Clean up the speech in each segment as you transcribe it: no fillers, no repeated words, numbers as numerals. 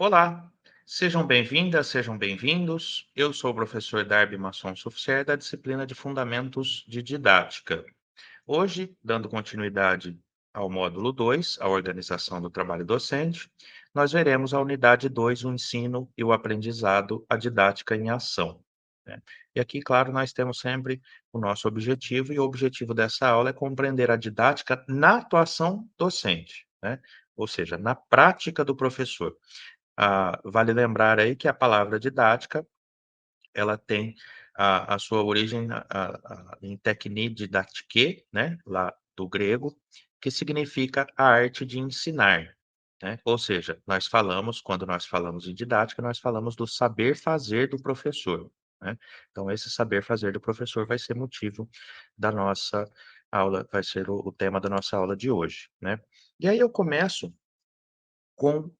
Olá, sejam bem-vindas, sejam bem-vindos. Eu sou o professor Darby Masson Suficier da disciplina de Fundamentos de Didática. Hoje, dando continuidade ao módulo 2, a organização do trabalho docente, nós veremos a unidade 2, o ensino e o aprendizado, a didática em ação, né? E aqui, claro, nós temos sempre o nosso objetivo, e o objetivo dessa aula é compreender a didática na atuação docente, né? Ou seja, na prática do professor. Vale lembrar aí que a palavra didática, ela tem a sua origem em tecne didatique, né, lá do grego, que significa a arte de ensinar, né. Ou seja, quando nós falamos em didática, nós falamos do saber fazer do professor, né. Então esse saber fazer do professor vai ser motivo da nossa aula, vai ser o tema da nossa aula de hoje, né. E aí eu começo com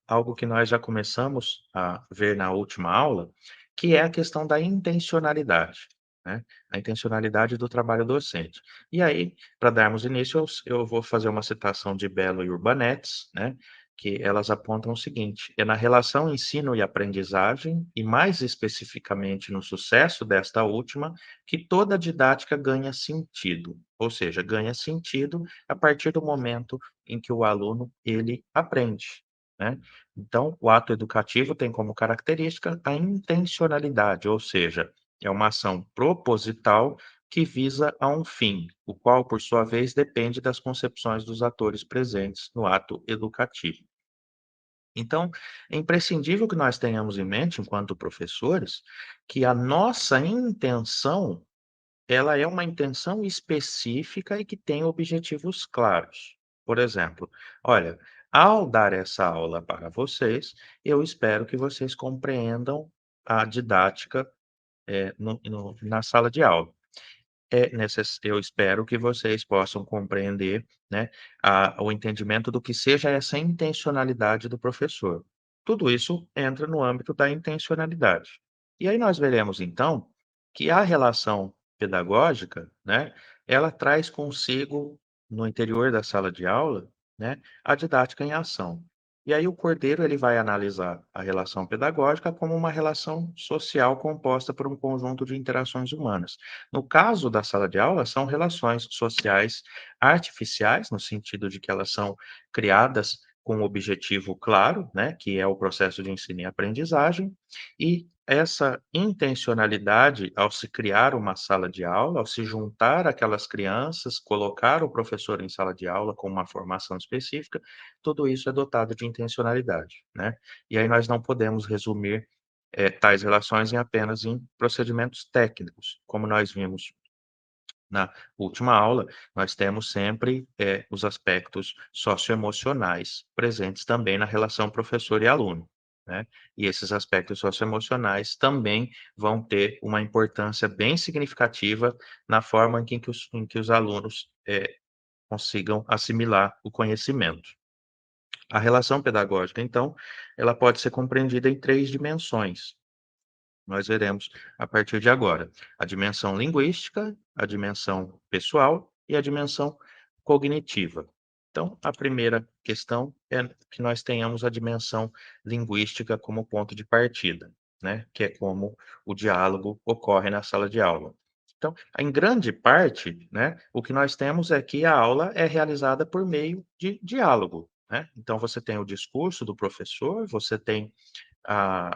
algo que nós já começamos a ver na última aula, que é a questão da intencionalidade, né, a intencionalidade do trabalho docente. E aí, para darmos início, eu vou fazer uma citação de Bello e Urbanetes, né, que elas apontam o seguinte: "É na relação ensino e aprendizagem, e mais especificamente no sucesso desta última, que toda didática ganha sentido", ou seja, ganha sentido a partir do momento em que o aluno ele aprende, né. Então, o ato educativo tem como característica a intencionalidade, ou seja, é uma ação proposital que visa a um fim, o qual, por sua vez, depende das concepções dos atores presentes no ato educativo. Então, é imprescindível que nós tenhamos em mente, enquanto professores, que a nossa intenção, ela é uma intenção específica e que tem objetivos claros. Por exemplo, olha, ao dar essa aula para vocês, eu espero que vocês compreendam a didática, na sala de aula. Eu espero que vocês possam compreender, né, o entendimento do que seja essa intencionalidade do professor. Tudo isso entra no âmbito da intencionalidade. E aí nós veremos então que a relação pedagógica, né, ela traz consigo, no interior da sala de aula, né, a didática em ação. E aí o Cordeiro ele vai analisar a relação pedagógica como uma relação social composta por um conjunto de interações humanas. No caso da sala de aula, são relações sociais artificiais, no sentido de que elas são criadas com um objetivo claro, né, que é o processo de ensino e aprendizagem, e essa intencionalidade, ao se criar uma sala de aula, ao se juntar aquelas crianças, colocar o professor em sala de aula com uma formação específica, tudo isso é dotado de intencionalidade, né. E aí nós não podemos resumir tais relações em procedimentos técnicos. Como nós vimos na última aula, nós temos sempre, os aspectos socioemocionais presentes também na relação professor e aluno, né. E esses aspectos socioemocionais também vão ter uma importância bem significativa na forma em que os alunos, consigam assimilar o conhecimento. A relação pedagógica, então, ela pode ser compreendida em 3 dimensões. Nós veremos a partir de agora a dimensão linguística, a dimensão pessoal e a dimensão cognitiva. Então, a primeira questão é que nós tenhamos a dimensão linguística como ponto de partida, né, que é como o diálogo ocorre na sala de aula. Então, em grande parte, né, o que nós temos é que a aula é realizada por meio de diálogo, né. Então você tem o discurso do professor, você tem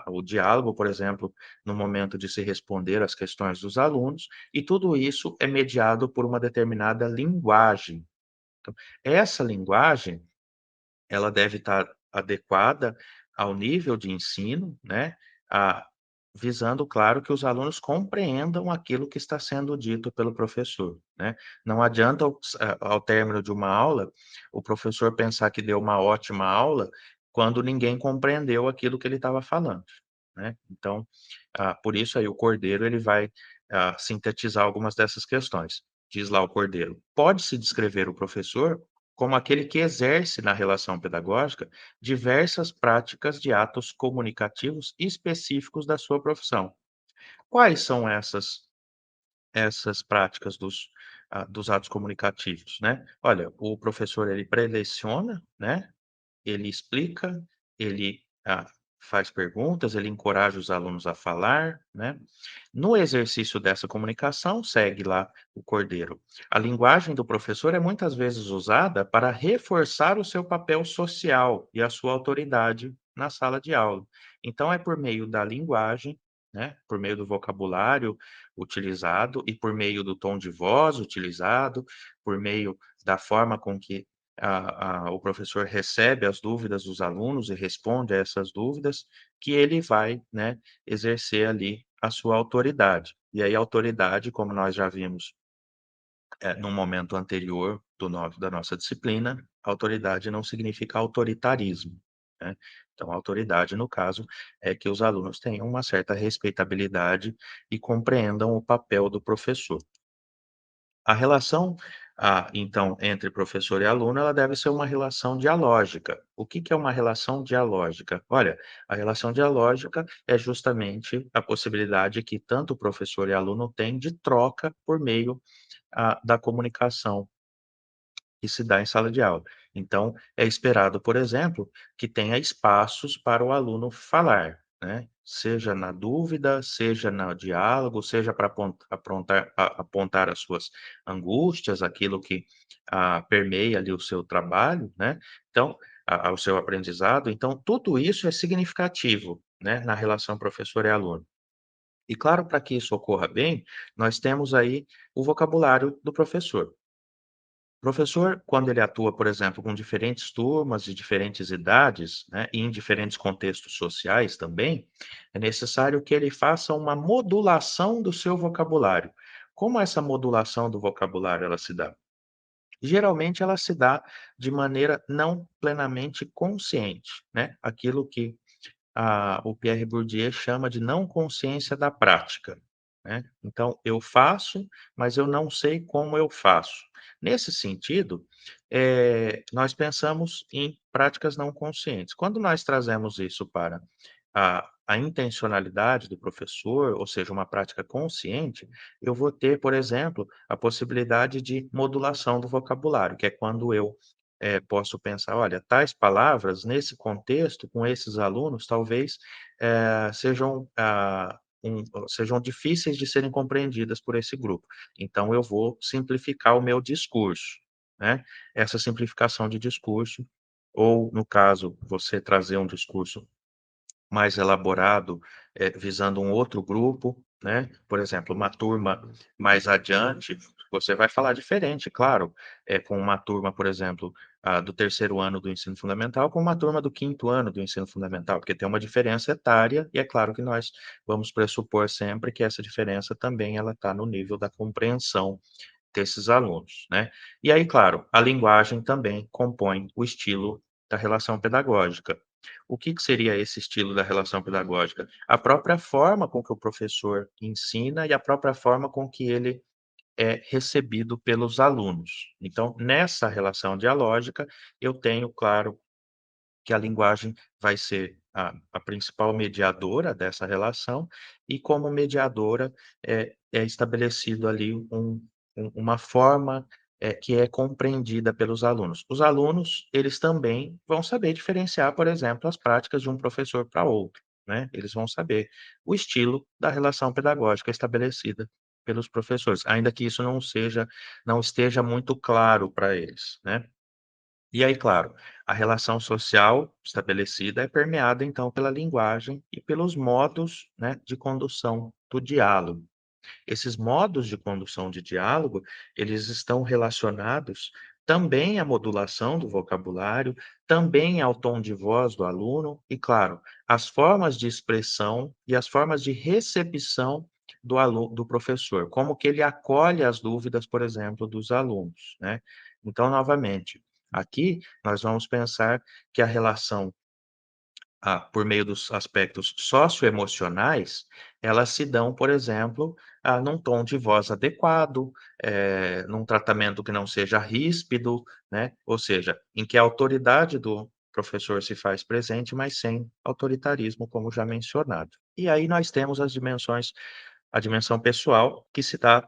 o diálogo, por exemplo, no momento de se responder às questões dos alunos, e tudo isso é mediado por uma determinada linguagem. Então, essa linguagem, ela deve estar adequada ao nível de ensino, né, a visando, claro, que os alunos compreendam aquilo que está sendo dito pelo professor, né. Não adianta ao término de uma aula, o professor pensar que deu uma ótima aula, quando ninguém compreendeu aquilo que ele estava falando, né. Então, por isso aí o Cordeiro ele vai, sintetizar algumas dessas questões. Diz lá o Cordeiro: "Pode-se descrever o professor como aquele que exerce na relação pedagógica diversas práticas de atos comunicativos específicos da sua profissão. Quais são essas práticas dos atos comunicativos, né? Olha, o professor ele preleciona, né? Ele explica, ele ah, faz perguntas, ele encoraja os alunos a falar, né? No exercício dessa comunicação, segue lá o Cordeiro. A linguagem do professor é muitas vezes usada para reforçar o seu papel social e a sua autoridade na sala de aula. Então, é por meio da linguagem, né, por meio do vocabulário utilizado e por meio do tom de voz utilizado, por meio da forma com que o professor recebe as dúvidas dos alunos e responde a essas dúvidas, que ele vai, né, exercer ali a sua autoridade. E aí a autoridade, como nós já vimos, no momento anterior da nossa disciplina, autoridade não significa autoritarismo, né. Então autoridade, no caso, é que os alunos tenham uma certa respeitabilidade e compreendam o papel do professor. A relação, então, entre professor e aluno, ela deve ser uma relação dialógica. O que que é uma relação dialógica? Olha, a relação dialógica é justamente a possibilidade que tanto o professor e aluno têm de troca por meio, da comunicação que se dá em sala de aula. Então, é esperado, por exemplo, que tenha espaços para o aluno falar, né? Seja na dúvida, seja no diálogo, seja para apontar as suas angústias, aquilo que permeia ali o seu trabalho, né? Então, o seu aprendizado. Então, tudo isso é significativo, né, na relação professor e aluno. E claro, para que isso ocorra bem, nós temos aí o vocabulário do professor. O professor, quando ele atua, por exemplo, com diferentes turmas de diferentes idades, né, e em diferentes contextos sociais também, é necessário que ele faça uma modulação do seu vocabulário. Como essa modulação do vocabulário ela se dá? Geralmente ela se dá de maneira não plenamente consciente, né? Aquilo que o Pierre Bourdieu chama de não consciência da prática, né. Então eu faço, mas eu não sei como eu faço. Nesse sentido, nós pensamos em práticas não conscientes. Quando nós trazemos isso para a intencionalidade do professor, ou seja, uma prática consciente, eu vou ter, por exemplo, a possibilidade de modulação do vocabulário, que é quando eu posso pensar: "Olha, tais palavras, nesse contexto, com esses alunos, talvez, sejam, sejam difíceis de serem compreendidas por esse grupo. Então eu vou simplificar o meu discurso", né. Essa simplificação de discurso ou, no caso, você trazer um discurso mais elaborado, visando um outro grupo, né, por exemplo, uma turma mais adiante, você vai falar diferente, claro, com uma turma, por exemplo, do terceiro ano do ensino fundamental com uma turma do quinto ano do ensino fundamental, porque tem uma diferença etária e é claro que nós vamos pressupor sempre que essa diferença também ela está no nível da compreensão desses alunos, né. E aí, claro, a linguagem também compõe o estilo da relação pedagógica. O que que seria esse estilo da relação pedagógica? A própria forma com que o professor ensina e a própria forma com que ele é recebido pelos alunos. Então, nessa relação dialógica, eu tenho, claro, que a linguagem vai ser a principal mediadora dessa relação, e como mediadora é estabelecido ali uma forma, que é compreendida pelos alunos. Os alunos, eles também vão saber diferenciar, por exemplo, as práticas de um professor para outro, né, eles vão saber o estilo da relação pedagógica estabelecida pelos professores, ainda que isso não esteja muito claro para eles, né. E aí, claro, a relação social estabelecida é permeada, então, pela linguagem e pelos modos, né, de condução do diálogo. Esses modos de condução de diálogo, eles estão relacionados também à modulação do vocabulário, também ao tom de voz do aluno e, claro, as formas de expressão e as formas de recepção do professor, como que ele acolhe as dúvidas, por exemplo, dos alunos, né. Então, novamente, aqui nós vamos pensar que a relação por meio dos aspectos socioemocionais, elas se dão, por exemplo, num tom de voz adequado, num tratamento que não seja ríspido, né, ou seja, em que a autoridade do professor se faz presente, mas sem autoritarismo, como já mencionado. E aí nós temos a dimensão pessoal, que se dá,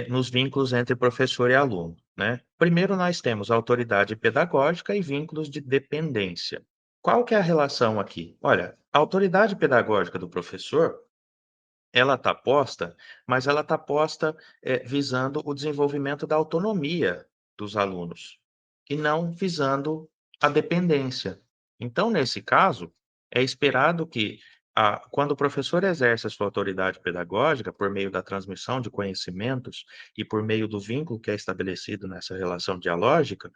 nos vínculos entre professor e aluno, né. Primeiro nós temos a autoridade pedagógica e vínculos de dependência. Qual que é a relação aqui? Olha, a autoridade pedagógica do professor, ela está posta, mas ela está posta, visando o desenvolvimento da autonomia dos alunos, e não visando a dependência. Então, nesse caso, é esperado que quando o professor exerce a sua autoridade pedagógica por meio da transmissão de conhecimentos e por meio do vínculo que é estabelecido nessa relação dialógica,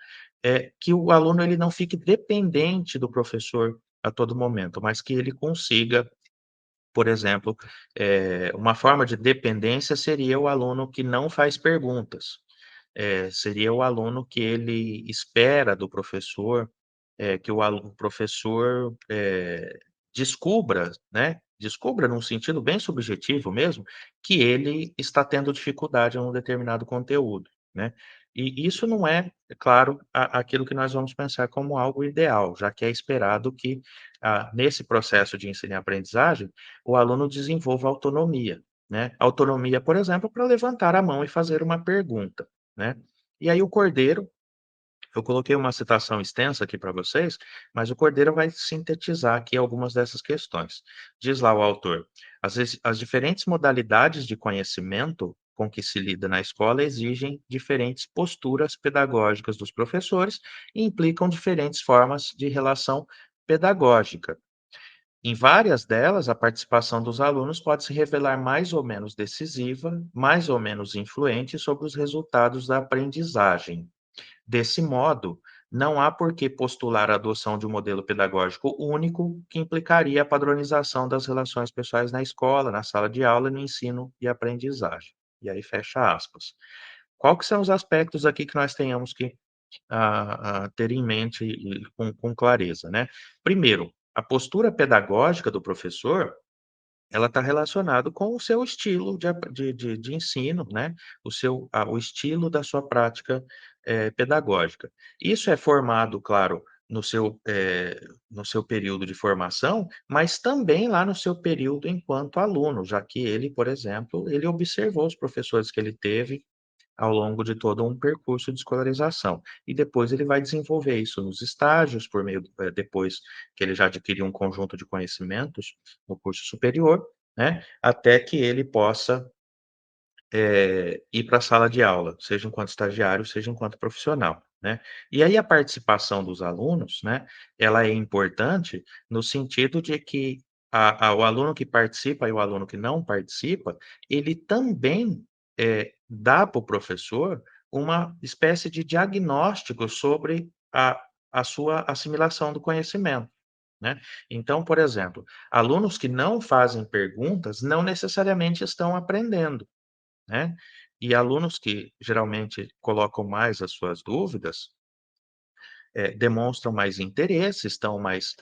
que o aluno ele não fique dependente do professor a todo momento, mas que ele consiga, por exemplo, uma forma de dependência seria o aluno que não faz perguntas, seria o aluno que ele espera do professor, que o professor, descubra, né, descubra num sentido bem subjetivo mesmo, que ele está tendo dificuldade em um determinado conteúdo, né. E isso não é, é claro, aquilo que nós vamos pensar como algo ideal, já que é esperado que, nesse processo de ensino e aprendizagem, o aluno desenvolva autonomia, né. Autonomia, por exemplo, para levantar a mão e fazer uma pergunta, né. E aí o Cordeiro, eu coloquei uma citação extensa aqui para vocês, mas o Cordeiro vai sintetizar aqui algumas dessas questões. Diz lá o autor: as diferentes modalidades de conhecimento com que se lida na escola exigem diferentes posturas pedagógicas dos professores e implicam diferentes formas de relação pedagógica. Em várias delas, a participação dos alunos pode se revelar mais ou menos decisiva, mais ou menos influente sobre os resultados da aprendizagem. Desse modo, não há por que postular a adoção de um modelo pedagógico único que implicaria a padronização das relações pessoais na escola, na sala de aula, no ensino e aprendizagem. E aí fecha aspas. Qual que são os aspectos aqui que nós tenhamos que ter em mente e com clareza, né? Primeiro, a postura pedagógica do professor, ela está relacionado com o seu estilo de ensino, né, o estilo da sua prática, pedagógica. Isso é formado, claro, no seu período de formação, mas também lá no seu período enquanto aluno, já que ele, por exemplo, ele observou os professores que ele teve ao longo de todo um percurso de escolarização. E depois ele vai desenvolver isso nos estágios, por meio depois que ele já adquiriu um conjunto de conhecimentos no curso superior, né, até que ele possa, ir para a sala de aula, seja enquanto estagiário, seja enquanto profissional, né. E aí a participação dos alunos, né, ela é importante no sentido de que o aluno que participa e o aluno que não participa, ele também, dá para o professor uma espécie de diagnóstico sobre a sua assimilação do conhecimento, né. Então, por exemplo, alunos que não fazem perguntas não necessariamente estão aprendendo, né. E alunos que geralmente colocam mais as suas dúvidas, demonstram mais interesse, estão mais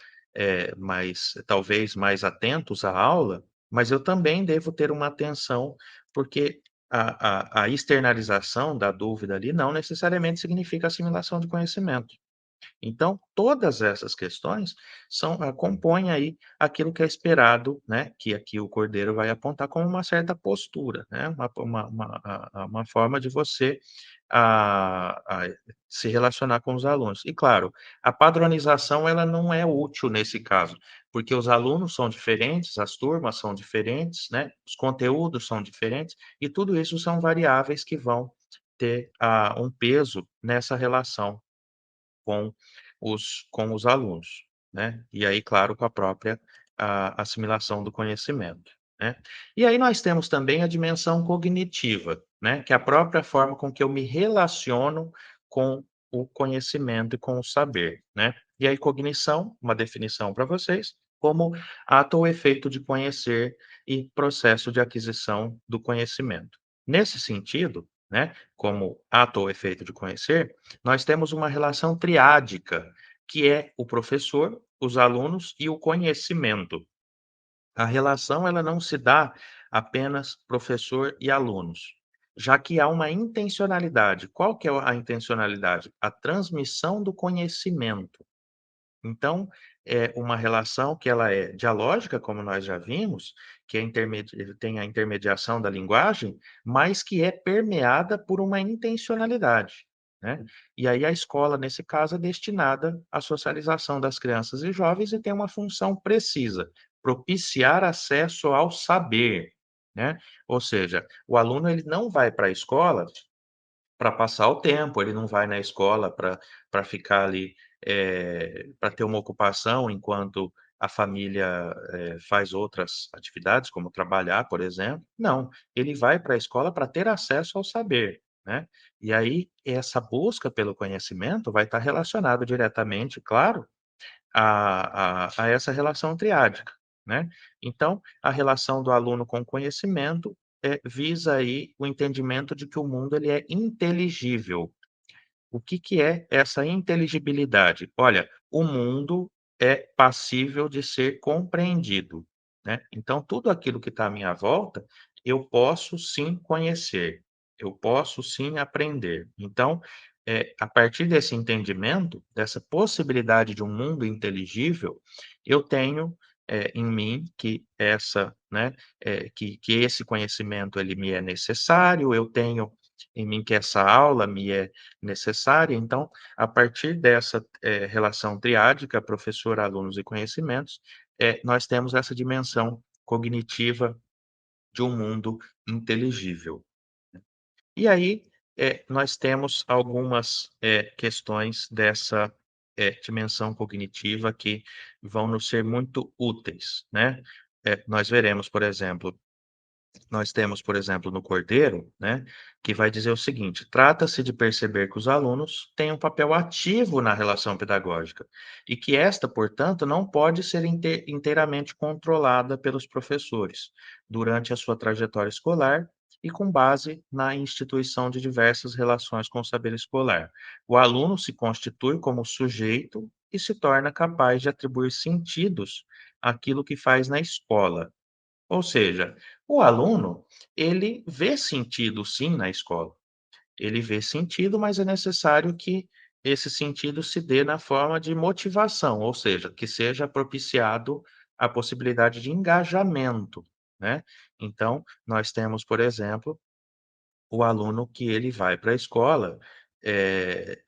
talvez mais atentos à aula, mas eu também devo ter uma atenção, porque a externalização da dúvida ali não necessariamente significa assimilação de conhecimento. Então, todas essas questões compõem aí aquilo que é esperado, né, que aqui o Cordeiro vai apontar como uma certa postura, né, uma forma de você, se relacionar com os alunos. E claro, a padronização ela não é útil nesse caso, porque os alunos são diferentes, as turmas são diferentes, né, os conteúdos são diferentes, e tudo isso são variáveis que vão ter, um peso nessa relação com os alunos, né. E aí, claro, com a própria assimilação do conhecimento, né. E aí nós temos também a dimensão cognitiva, né, que é a própria forma com que eu me relaciono com o conhecimento e com o saber, né. E aí cognição, uma definição para vocês, como ato ou efeito de conhecer e processo de aquisição do conhecimento. Nesse sentido, né, como ato ou efeito de conhecer, nós temos uma relação triádica, que é o professor, os alunos e o conhecimento. A relação ela não se dá apenas professor e alunos, já que há uma intencionalidade. Qual que é a intencionalidade? A transmissão do conhecimento. Então, é uma relação que ela é dialógica, como nós já vimos, que é tem a intermediação da linguagem, mas que é permeada por uma intencionalidade. né. E aí a escola, nesse caso, é destinada à socialização das crianças e jovens e tem uma função precisa: propiciar acesso ao saber, né. Ou seja, o aluno ele não vai para a escola para passar o tempo, ele não vai na escola para ficar ali, pra ter uma ocupação enquanto a família, faz outras atividades, como trabalhar, por exemplo. Não, ele vai para a escola para ter acesso ao saber, né. E aí, essa busca pelo conhecimento vai estar relacionado diretamente, claro, a essa relação triádica, né. Então, a relação do aluno com o conhecimento, visa aí o entendimento de que o mundo ele é inteligível. O que que é essa inteligibilidade? Olha, o mundo é passível de ser compreendido, né. Então tudo aquilo que está à minha volta, eu posso sim conhecer, eu posso sim aprender. Então, a partir desse entendimento, dessa possibilidade de um mundo inteligível, eu tenho, em mim que essa, né, que esse conhecimento ele me é necessário, eu tenho em mim que essa aula me é necessária. Então, a partir dessa, relação triádica, professor, alunos e conhecimentos, nós temos essa dimensão cognitiva de um mundo inteligível. E aí, nós temos algumas, questões dessa, dimensão cognitiva que vão nos ser muito úteis, né. Nós veremos, por exemplo, nós temos, por exemplo, no Cordeiro, né, que vai dizer o seguinte: trata-se de perceber que os alunos têm um papel ativo na relação pedagógica e que esta, portanto, não pode ser inteiramente controlada pelos professores durante a sua trajetória escolar e com base na instituição de diversas relações com o saber escolar. O aluno se constitui como sujeito e se torna capaz de atribuir sentidos àquilo que faz na escola, ou seja, o aluno, ele vê sentido sim na escola. Ele vê sentido, mas é necessário que esse sentido se dê na forma de motivação, ou seja, que seja propiciado a possibilidade de engajamento, né. Então, nós temos, por exemplo, o aluno que ele vai para a escola, eh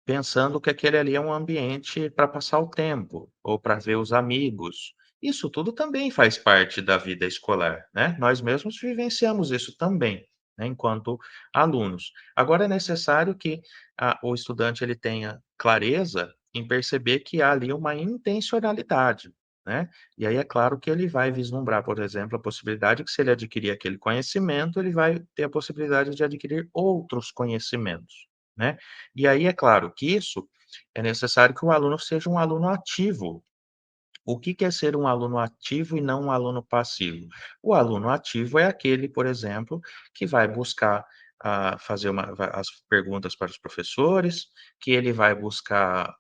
pensando que aquele ali é um ambiente para passar o tempo, ou para ver os amigos. Isso tudo também faz parte da vida escolar, né. Nós mesmos vivenciamos isso também, né, enquanto alunos. Agora é necessário que o estudante ele tenha clareza em perceber que há ali uma intencionalidade, né. E aí é claro que ele vai vislumbrar, por exemplo, a possibilidade que se ele adquirir aquele conhecimento, ele vai ter a possibilidade de adquirir outros conhecimentos, né. E aí é claro que isso é necessário que o aluno seja um aluno ativo. O que que é ser um aluno ativo e não um aluno passivo? O aluno ativo é aquele, por exemplo, que vai buscar, fazer as perguntas para os professores, que ele vai buscar,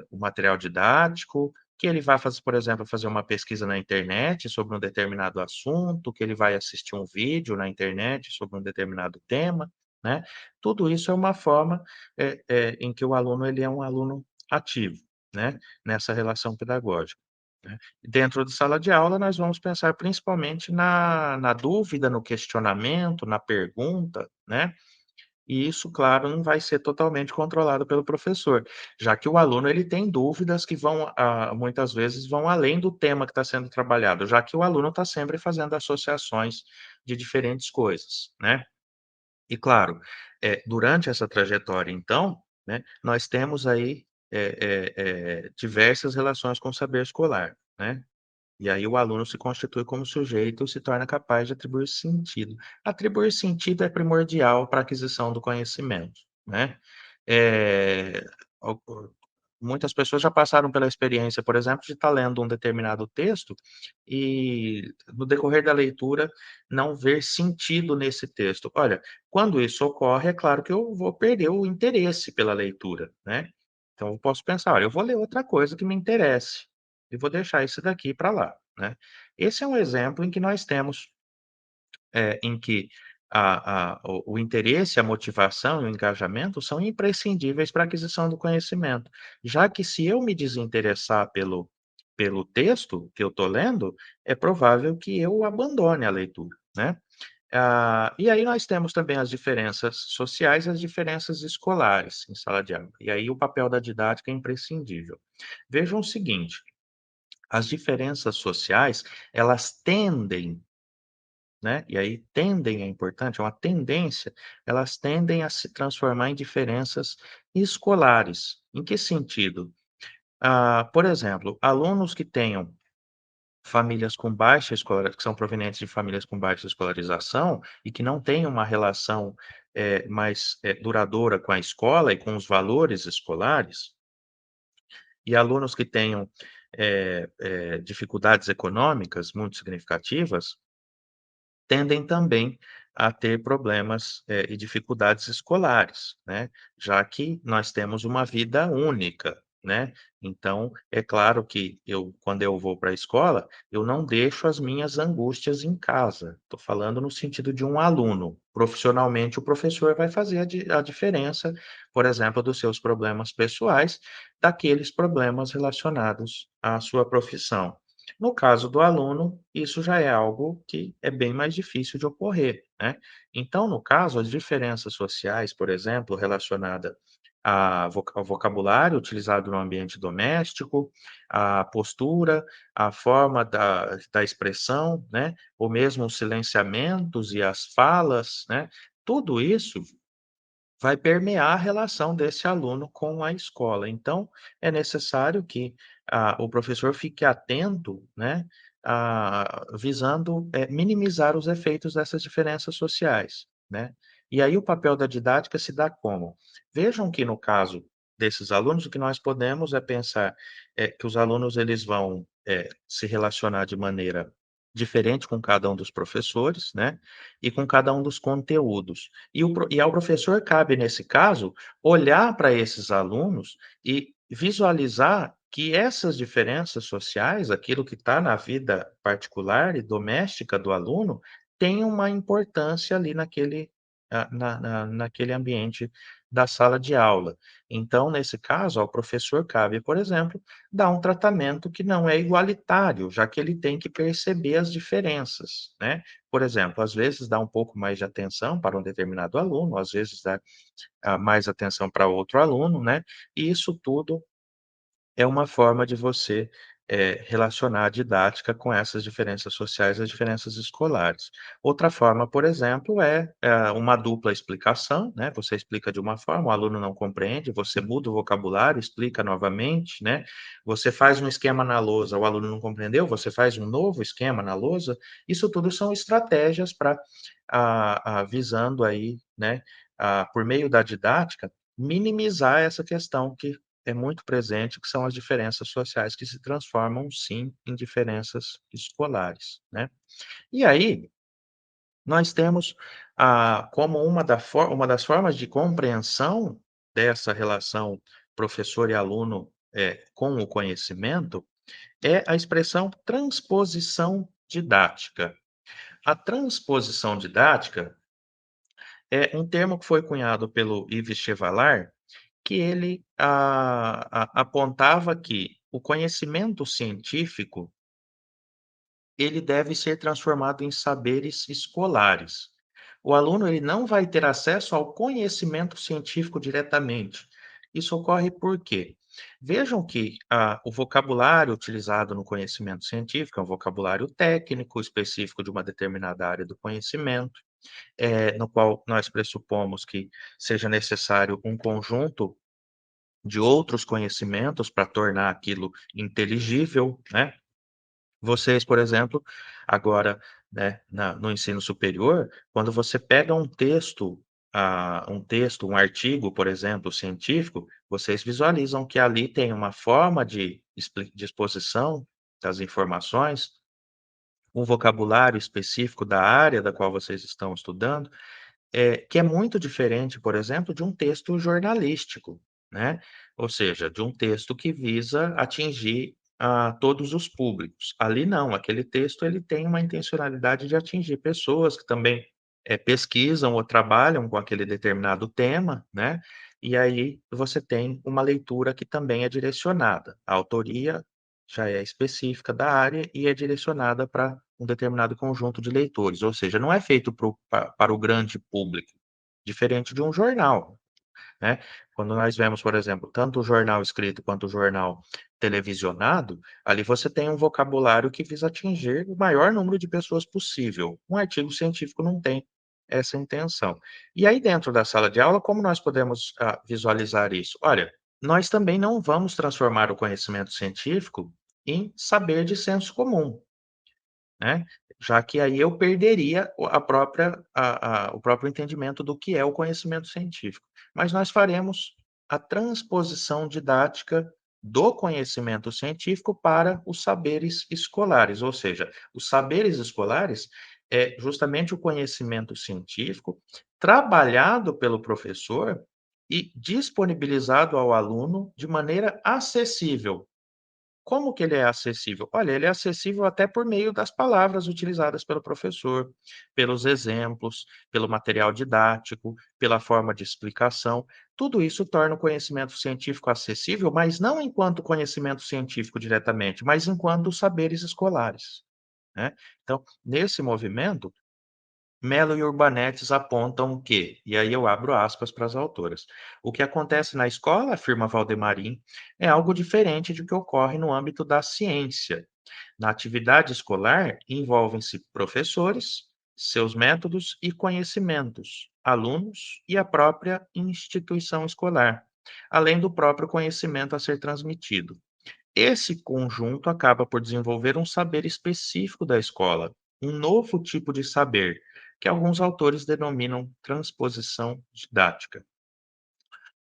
o material didático, que ele vai fazer, por exemplo, fazer uma pesquisa na internet sobre um determinado assunto, que ele vai assistir um vídeo na internet sobre um determinado tema, né. Tudo isso é uma forma, em que o aluno ele é um aluno ativo, né, nessa relação pedagógica, né. Dentro de sala de aula, nós vamos pensar principalmente na dúvida, no questionamento, na pergunta, né, e isso, claro, não vai ser totalmente controlado pelo professor, já que o aluno ele tem dúvidas que vão, muitas vezes vão além do tema que está sendo trabalhado, já que o aluno está sempre fazendo associações de diferentes coisas, né. E claro, durante essa trajetória então, né, nós temos aí, diversas relações com o saber escolar, né. E aí o aluno se constitui como sujeito e se torna capaz de atribuir sentido. Atribuir sentido é primordial para a aquisição do conhecimento, né. Eh, o Muitas pessoas já passaram pela experiência, por exemplo, de estar lendo um determinado texto e, no decorrer da leitura, não ver sentido nesse texto. Olha, quando isso ocorre, é claro que eu vou perder o interesse pela leitura, né. Então eu posso pensar: "Olha, eu vou ler outra coisa que me interesse, e vou deixar isso daqui para lá", né. Esse é um exemplo em que nós temos, em que o interesse, a motivação e o engajamento são imprescindíveis para a aquisição do conhecimento, já que se eu me desinteressar pelo texto que eu estou lendo, é provável que eu abandone a leitura, né. E aí nós temos também as diferenças sociais e as diferenças escolares em sala de aula. E aí o papel da didática é imprescindível. Vejam o seguinte, as diferenças sociais, elas tendem, né, e aí tendem é importante, é uma tendência, elas tendem a se transformar em diferenças escolares. Em que sentido? Por exemplo, alunos que tenham famílias com baixa escola que são provenientes de famílias com baixa escolarização e que não têm uma relação, mais, duradoura com a escola e com os valores escolares, e alunos que tenham, dificuldades econômicas muito significativas, tendem também a ter problemas, e dificuldades escolares, né, já que nós temos uma vida única, né. Então, é claro que quando eu vou para a escola, eu não deixo as minhas angústias em casa. Estou falando no sentido de um aluno. Profissionalmente, o professor vai fazer a diferença, por exemplo, dos seus problemas pessoais, daqueles problemas relacionados à sua profissão. No caso do aluno, isso já é algo que é bem mais difícil de ocorrer, né. Então, no caso, as diferenças sociais, por exemplo, relacionada ao vocabulário utilizado no ambiente doméstico, a postura, a forma da expressão, né, ou mesmo os silenciamentos e as falas, né, tudo isso vai permear a relação desse aluno com a escola. Então, é necessário que, o professor fique atento, né, visando, minimizar os efeitos dessas diferenças sociais, né. E aí o papel da didática se dá como? Vejam que no caso desses alunos, o que nós podemos é pensar, que os alunos eles vão, se relacionar de maneira diferente com cada um dos professores, né, e com cada um dos conteúdos. E ao professor cabe, nesse caso, olhar para esses alunos e visualizar que essas diferenças sociais, aquilo que está na vida particular e doméstica do aluno, tem uma importância ali naquele ambiente da sala de aula. Então, nesse caso, ao professor cabe, por exemplo, dar um tratamento que não é igualitário, já que ele tem que perceber as diferenças, né. Por exemplo, às vezes dá um pouco mais de atenção para um determinado aluno, às vezes dá, mais atenção para outro aluno, né, e isso tudo é uma forma de você, relacionar a didática com essas diferenças sociais, as diferenças escolares. Outra forma, por exemplo, uma dupla explicação, né, você explica de uma forma, o aluno não compreende, você muda o vocabulário, explica novamente, né, você faz um esquema na lousa, o aluno não compreendeu, você faz um novo esquema na lousa, isso tudo são estratégias para, visando aí, né, por meio da didática, minimizar essa questão que é muito presente, que são as diferenças sociais que se transformam, sim, em diferenças escolares, né. E aí, nós temos, como uma das formas de compreensão dessa relação professor e aluno, com o conhecimento, é a expressão transposição didática. A transposição didática é um termo que foi cunhado pelo Yves Chevalard, que ele, apontava que o conhecimento científico, ele deve ser transformado em saberes escolares. O aluno ele não vai ter acesso ao conhecimento científico diretamente. Isso ocorre por quê? Vejam que, o vocabulário utilizado no conhecimento científico é um vocabulário técnico, específico de uma determinada área do conhecimento, no qual nós pressupomos que seja necessário um conjunto de outros conhecimentos para tornar aquilo inteligível, né. Vocês, por exemplo, agora, né, no ensino superior, quando você pega um artigo, por exemplo, científico, vocês visualizam que ali tem uma forma de exposição das informações, um vocabulário específico da área da qual vocês estão estudando, que é muito diferente, por exemplo, de um texto jornalístico, né, ou seja, de um texto que visa atingir a todos os públicos. Ali não, aquele texto ele tem uma intencionalidade de atingir pessoas que também, pesquisam ou trabalham com aquele determinado tema, né, e aí você tem uma leitura que também é direcionada. A autoria já é específica da área e é direcionada para um determinado conjunto de leitores, ou seja, não é feito para o grande público, diferente de um jornal, né. Quando nós vemos, por exemplo, tanto o jornal escrito quanto o jornal televisionado, ali você tem um vocabulário que visa atingir o maior número de pessoas possível. Um artigo científico não tem essa intenção. E aí dentro da sala de aula, como nós podemos, visualizar isso? Olha, nós também não vamos transformar o conhecimento científico em saber de senso comum, né, já que aí eu perderia o próprio entendimento do que é o conhecimento científico. Mas nós faremos a transposição didática do conhecimento científico para os saberes escolares, ou seja, os saberes escolares é justamente o conhecimento científico trabalhado pelo professor e disponibilizado ao aluno de maneira acessível. Como que ele é acessível? Olha, ele é acessível até por meio das palavras utilizadas pelo professor, pelos exemplos, pelo material didático, pela forma de explicação. Tudo isso torna o conhecimento científico acessível, mas não enquanto conhecimento científico diretamente, mas enquanto saberes escolares, né. Então, nesse movimento, Mello e Urbanetes apontam que, e aí eu abro aspas para as autoras, o que acontece na escola, afirma Valdemarim, é algo diferente do que ocorre no âmbito da ciência. Na atividade escolar, envolvem-se professores, seus métodos e conhecimentos, alunos e a própria instituição escolar, além do próprio conhecimento a ser transmitido. Esse conjunto acaba por desenvolver um saber específico da escola, um novo tipo de saber, que alguns autores denominam transposição didática.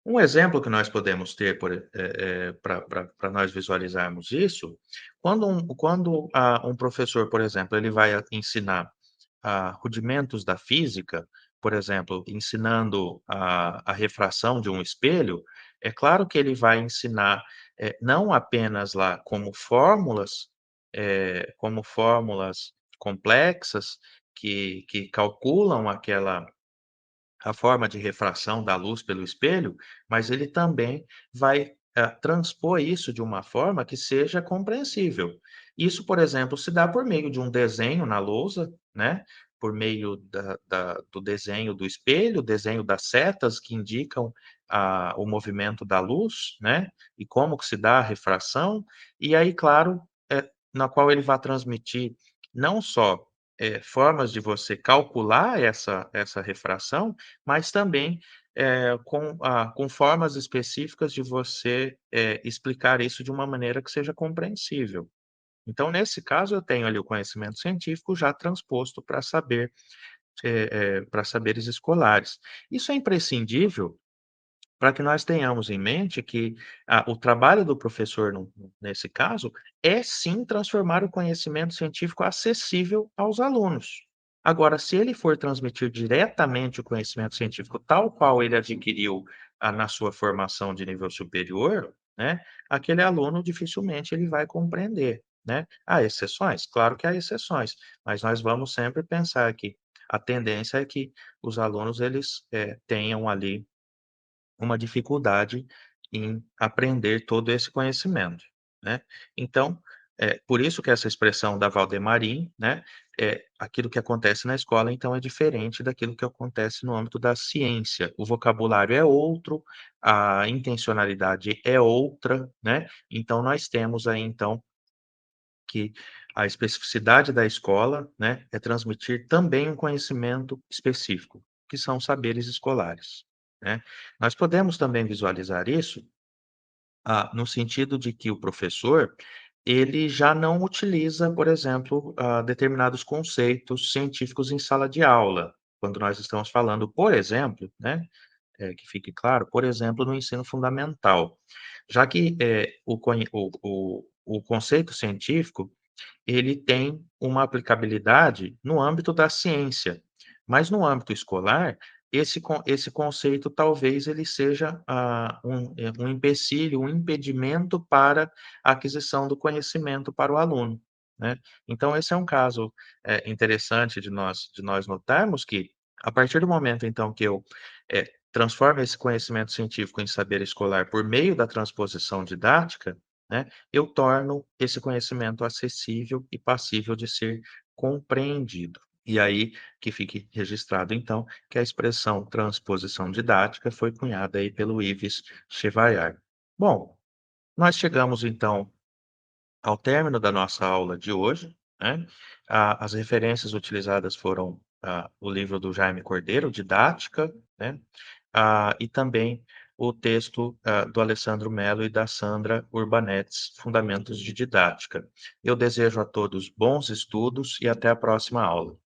Um exemplo que nós podemos ter para nós visualizarmos isso, um professor, por exemplo, ele vai ensinar rudimentos da física, por exemplo, ensinando a refração de um espelho, é claro que ele vai ensinar, não apenas lá como fórmulas complexas que calculam a forma de refração da luz pelo espelho, mas ele também vai, transpor isso de uma forma que seja compreensível. Isso, por exemplo, se dá por meio de um desenho na lousa, né, por meio do desenho do espelho, desenho das setas que indicam o movimento da luz, né, e como que se dá a refração, e aí, claro, na qual ele vai transmitir não só, formas de você calcular essa refração, mas também, com formas específicas de você, explicar isso de uma maneira que seja compreensível. Então, nesse caso, eu tenho ali o conhecimento científico já transposto para saberes escolares. Isso é imprescindível para que nós tenhamos em mente que, o trabalho do professor nesse caso, é sim transformar o conhecimento científico acessível aos alunos. Agora, se ele for transmitir diretamente o conhecimento científico tal qual ele adquiriu, na sua formação de nível superior, né, aquele aluno dificilmente ele vai compreender, né. Há exceções? Claro que há exceções, mas nós vamos sempre pensar que a tendência é que os alunos eles, tenham ali uma dificuldade em aprender todo esse conhecimento, né. Então, por isso que essa expressão da Valdemarim, né, aquilo que acontece na escola, então, é diferente daquilo que acontece no âmbito da ciência. O vocabulário é outro, a intencionalidade é outra, né. Então nós temos aí, então, que a especificidade da escola, né, é transmitir também um conhecimento específico, que são saberes escolares, né. Nós podemos também visualizar isso, no sentido de que o professor, ele já não utiliza, por exemplo, determinados conceitos científicos em sala de aula, quando nós estamos falando, por exemplo, né, que fique claro, por exemplo, no ensino fundamental, já que, o conceito científico ele tem uma aplicabilidade no âmbito da ciência, mas no âmbito escolar, esse conceito talvez ele seja, um empecilho, um impedimento para a aquisição do conhecimento para o aluno, né. Então esse é um caso, interessante de nós notarmos que, a partir do momento então que eu, transformo esse conhecimento científico em saber escolar por meio da transposição didática, né, eu torno esse conhecimento acessível e passível de ser compreendido. E aí que fique registrado, então, que a expressão transposição didática foi cunhada aí pelo Yves Chevalier. Bom, nós chegamos então ao término da nossa aula de hoje, né, as referências utilizadas foram, o livro do Jaime Cordeiro, Didática, né, e também o texto, do Alessandro Mello e da Sandra Urbanetes, Fundamentos de Didática. Eu desejo a todos bons estudos e até a próxima aula.